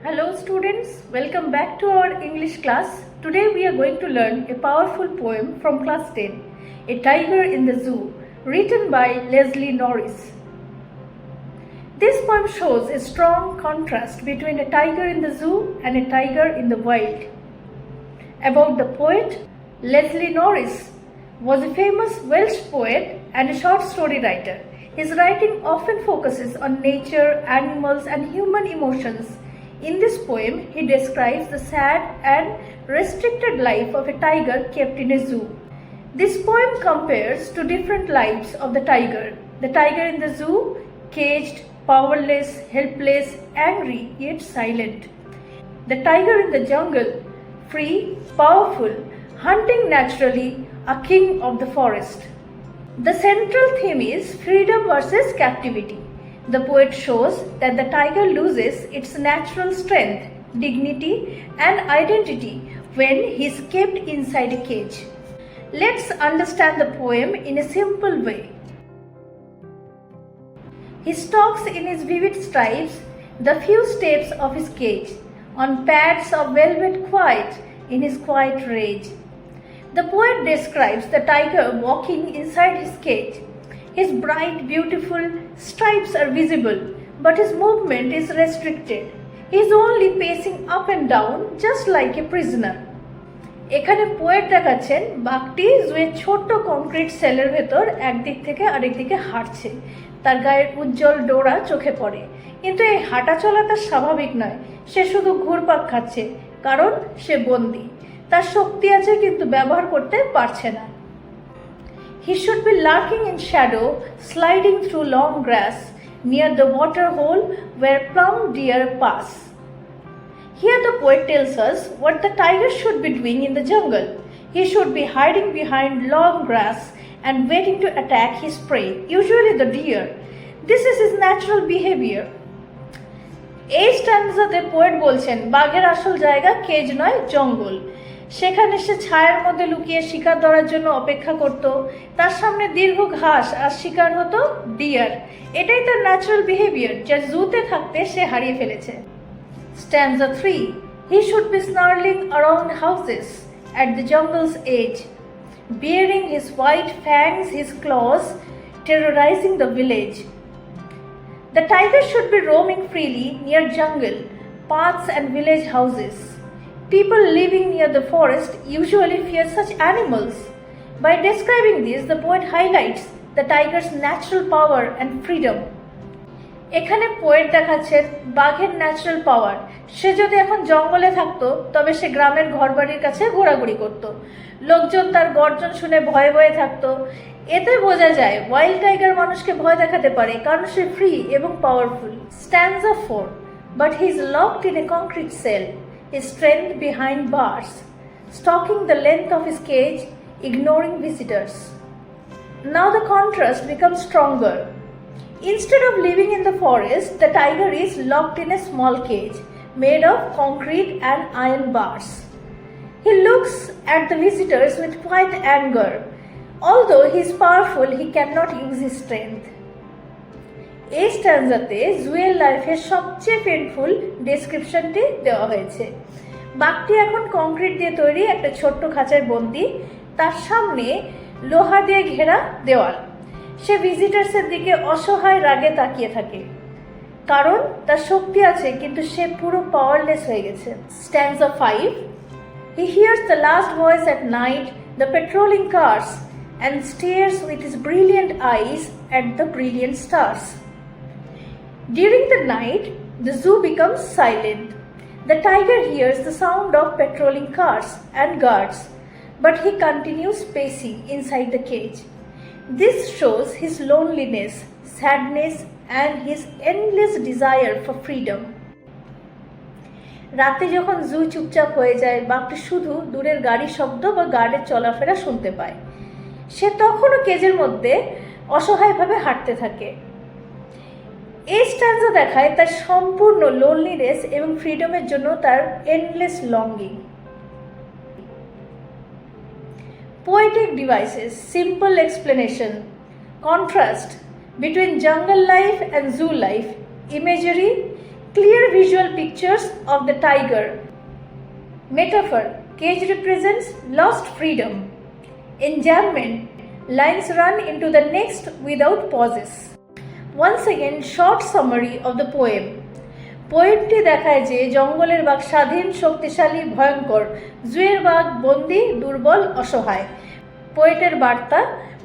Hello students, welcome back to our English class. Today we are going to learn a powerful poem from class 10, A Tiger in the Zoo, written by Leslie Norris. This poem shows a strong contrast between a tiger in the zoo and a tiger in the wild. About the poet, Leslie Norris was a famous Welsh poet and a short story writer. His writing often focuses on nature, animals, and human emotions. In this poem, he describes the sad and restricted life of a tiger kept in a zoo. This poem compares two different lives of the tiger in the zoo, caged, powerless, helpless, angry, yet silent. The tiger in the jungle, free, powerful, hunting naturally, a king of the forest. The central theme is freedom versus captivity. The poet shows that the tiger loses its natural strength, dignity, and identity when he is kept inside a cage. Let's understand the poem in a simple way. He stalks in his vivid stripes the few steps of his cage, on pads of velvet quiet in his quiet rage. The poet describes the tiger walking inside his cage. His bright, beautiful stripes are visible, but his movement is restricted. He is only pacing up and down just like a prisoner. এখানে poet দেখাচ্ছেন বাঘটি জুয়ের ছোট্ট concrete সেলের ভেতর একদিক থেকে আরেক দিকে হাঁটছে। তার গায়ের উজ্জ্বল ডোরা চোখে পড়ে, কিন্তু এই হাঁটা চলা তার স্বাভাবিক নয়। সে শুধু ঘুরপাক খাচ্ছে, কারণ সে বন্দী। তার শক্তি আছে কিন্তু ব্যবহার করতে পারছে না। He should be lurking in shadow, sliding through long grass, near the water hole where plump deer pass. Here the poet tells us what the tiger should be doing in the jungle. He should be hiding behind long grass and waiting to attack his prey, usually the deer. This is his natural behavior. এই স্ট্যান্জাতে poet বলছেন বাঘের আসল জায়গা cage নয়, জঙ্গল। সেখানে সে ছায়ার মধ্যে লুকিয়ে শিকার ধরার জন্য অপেক্ষা করত। তার সামনে দীর্ঘ ঘাস আর শিকার হতো ডিয়ার। এটাই তার ন্যাচারাল বিহেভিয়ার, যা জুতে থাকতে সে হারিয়ে ফেলেছে। Stanza 3. He should be snarling around houses at the jungle's edge, baring his white fangs, his claws, terrorizing the village. The tiger should be roaming freely near jungle, paths and village houses. People living near the forest usually fear such animals. By describing this, the poet highlights the tiger's natural power and freedom. এখানে poet দেখাচ্ছেন বাঘের natural পাওয়ার। সে যদি এখন জঙ্গলে থাকতো তবে সে গ্রামের ঘরবাড়ির কাছে ঘোরাঘুরি করত। লোকজন তার গর্জন শুনে ভয়ে ভয়ে থাকতো। এতে বোঝা যায় ওয়াইল্ড টাইগার মানুষকে ভয় দেখাতে পারে, কারণ সে ফ্রি এবং powerful. Stanza 4. But he is locked in a concrete cell, his strength behind bars, stalking the length of his cage, ignoring visitors. Now the contrast becomes stronger. Instead of living in the forest, the tiger is locked in a small cage made of concrete and iron bars. He looks at the visitors with quiet anger. Although he is powerful, he cannot use his strength. এই স্ট্যান্জাতে জুয়ের লাইফের সবচেয়ে painful ডেসক্রিপশনটি দেওয়া হয়েছে। বাঘটি এখন concrete দিয়ে তৈরি একটা ছোট্ট খাঁচায় বন্দি। তার সামনে লোহা দিয়ে ঘেরা দেওয়াল। সে ভিজিটার্সের দিকে অসহায় রাগে তাকিয়ে থাকে, কারণ তার শক্তি আছে কিন্তু সে পুরো পাওয়ারলেস হয়ে গেছে। Stanza 5. He hears the last voice at night, the patrolling cars, and stares with his brilliant eyes at the brilliant stars. During the night, the zoo becomes silent. The tiger hears the sound of patrolling cars and guards, but he continues pacing inside the cage. This shows his loneliness, sadness, and his endless desire for freedom. রাতে যখন জু চুপচাপ হয়ে যায়, বাঘটি শুধু দূরের গাড়ির শব্দ বা গার্ডের চলাফেরা শুনতে পায়। সে তখনও কেজের মধ্যে অসহায়ভাবে হাঁটতে থাকে। এই স্ট্যান্জা দেখায় তার সম্পূর্ণ লোনলিনেস এবং ফ্রিডমের জন্য তার endless longing. Poetic devices, simple explanation, contrast between jungle life and zoo life, imagery, clear visual pictures of the tiger. Metaphor, cage represents lost freedom. Enjambment, lines run into the next without pauses. Once again, short summary of the poem. পোয়েমটি দেখায় যে জঙ্গলের বাঘ স্বাধীন, শক্তিশালী, ভয়ঙ্কর, জুয়ের বাঘ বন্দী, দুর্বল, অসহায়। পোয়েটের বার্তা,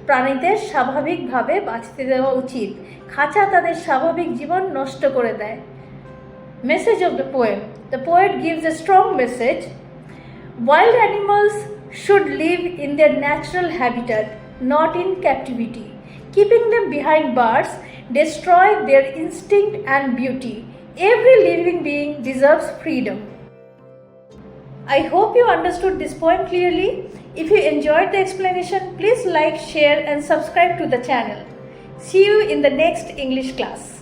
প্রাণীদের স্বাভাবিকভাবে বাঁচতে দেওয়া উচিত, খাঁচা তাদের স্বাভাবিক জীবন নষ্ট করে দেয়। Message of the poem. The poet gives a strong message. Wild animals should live in their natural habitat, not in captivity. Keeping them behind bars destroy their instinct and beauty. Every living being deserves freedom. I hope you understood this poem clearly. If you enjoyed the explanation, please like, share and subscribe to the channel. See you in the next English class.